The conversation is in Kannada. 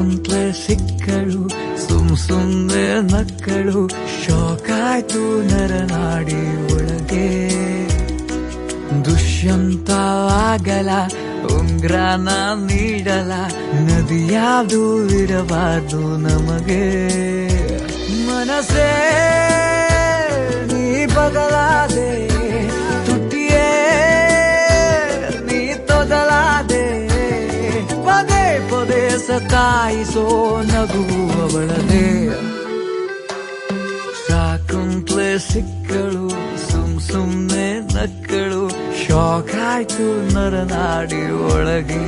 ಸಾಕುಂತ್ಲೆ ಸಿಕ್ಕಳು ಸುಮ್ನೆ ನಕ್ಕಳು ಶೋಕಾಯ್ತು ನರನಾಡಿ ಒಳಗೆ ದುಷ್ಯಂತ ಆಗಲ ಉಂಗ್ರಾನ ನೀಡಲ ನದಿಯಾವುದು ಇರಬಾರ್ದು ನಮಗೆ ಮನಸ್ಸೇ ನೀ ಬದಲಾದೆ ತುಟಿಯೇ ನೀ ತೊದಲಾದೆ ಪದೇ ಪದೇ ಸತಾಯಿಸೋ ನಗುವವಳದೆ ಸಾಕುಂತ್ಲೆ ಸಿಕ್ಕಳು ಸುಮ್ನೆ ನಕ್ಕಳು ಶಾಕ್ ಆಯ್ತು ನರನಾಡಿ ಒಳಗೆ